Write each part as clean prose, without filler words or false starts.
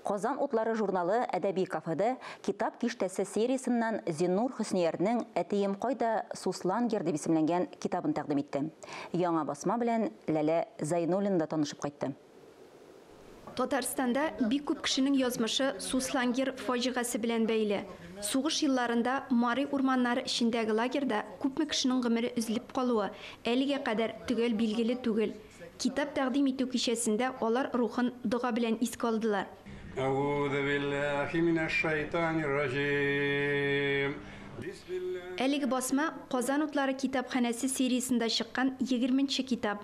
Казан утлары журналы әдәби кафеде китап киштәсе сериясыннан Зиннур Хөсниярның «Әтием кайда? Суслангер» дип исемләнгән китабын тәкъдим итте. Яңа басма белән Ләлә Зайнуллин да танышып кайтты. Татарстанда бик күп кешенең язмышы Суслангер фаҗигасы белән бәйле. Сугыш елларында Мари урманнары эчендәге лагерда күпме кешенең гомере өзелеп калуы әлегә кадәр төгәл билгеле түгел. Китап тәкъдим итү кичәсендә алар рухын дуга белән искә алдылар. Әлеге басма Казан утлары китапханәсе сериясендә чыккан 20-нче китап.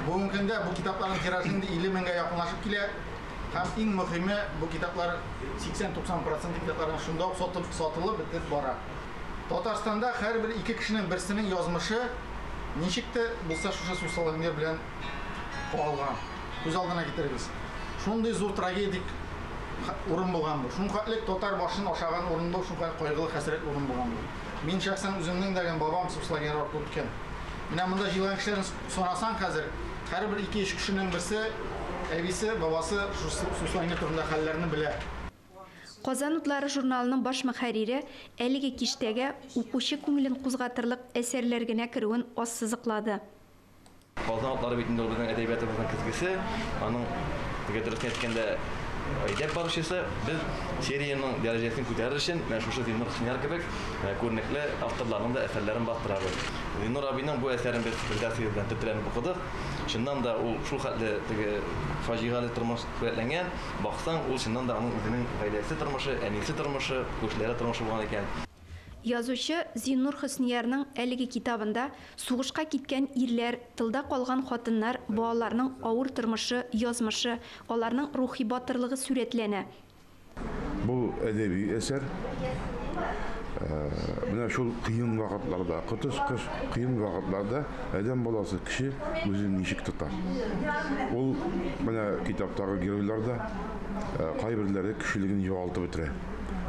Бүгенге көндә бу китапларның тиражы 50 меңгә якынлашып килә. Һәм иң мөһиме, бу китаплар 80-90% китапларның шунда ук сатылып бетеп бара. Татарстанда һәрбер ике кешенең берсенең язмышы ничек тә булса шушы Суслангер белән калган. Күз алдына китерегез. Шундый зур трагедик урын булган бу. Шункатлык татар башын ашаган урын бу, шункай кайгылы хәсрәт урын булган бу. Мин шәхсән үземнең дәгән бабам Суслангер аркылы үткән. Менә монда җыелган кешеләрне сорасаң хәзер, һәрбер ике-өч кешенең берсе, әбисе, бабасы Суслангер турында хәлләрне белә. Казан утлары журналының баш мөхәррире әлеге киштәгә укучы күңелен кузгатырлык әсәрләр генә керүен ассызыклады. Казан утлары битендә ул безнең әдәбиятыбызның көзгесе, аның дөрес әйткәндә әйдәп барышысы, без серияның дәрәҗәсен күтәрер өчен менә шушы Зиннур Хөснияр кебек күренекле авторларның да әсәрләрен бастырабыз. Зиннур абыйның бу әсәрен без редакция белән төпләнеп укыдык. Чыннан да ул шул хәтле фаҗигалы тормыш күрәтләнгән. Баксаң, ул чыннан да аның үзенең гаиләсе тормышы, әнисе тормышы, күршеләре тормышы булган икән. Язучы Зиннур Хөсниярның әлеге китабында сугышка киткән ирләр, тылда калган хатыннар, балаларның авыр тормышы, язмышы, аларның рухи батырлыгы сурәтләнә. Бу әдәби әсәр менә шул кыен вакытларда, кытыш-кыш кыен вакытларда адәм баласы кеше үзен ничек тота. Ул менә китаптагы геройларда кайберләре кешелеген югалтып бетерә.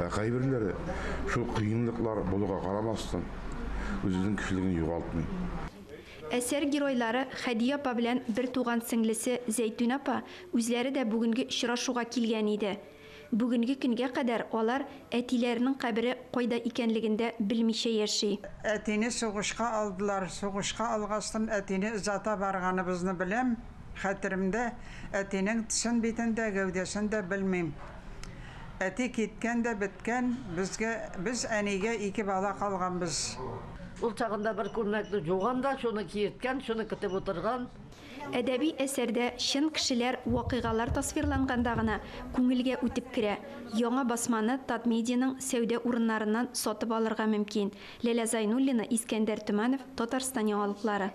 Кайберләре шул кыенлыклар булуга карамастан үзенең кешелеген югалтмый. Әсәр геройлары Хәдия апа белән бер туган сеңлесе Зәйтүн апа үзләре дә бүгенге очрашуга килгән иде. Бүгенге көнгә кадәр алар әтиләренең кабере кайда икәнлегендә белмичә яши. Әтине сугышка алдылар. Сугышка алгастан әтине зата барганыбызны беләм. Хәтеремдә әтинең тишен битендә гәүдәсен дә белмим. Әти киткән дә биткән, без әнигә ике бала калганбыз. Ул чагында бер күрнәкле жуганда, шуны киеткән, шуны көтеп утырган. Әдәби әсәрдә чын кешеләр вакыйгалар тасвирланганда гына күңелгә үтеп керә. Яңа басманы Татмедианың сәүдә урыннарыннан сатып алырга мөмкин. Ләлә Зайнуллина, Искәндәр Туманов, Татарстан яңалыклары.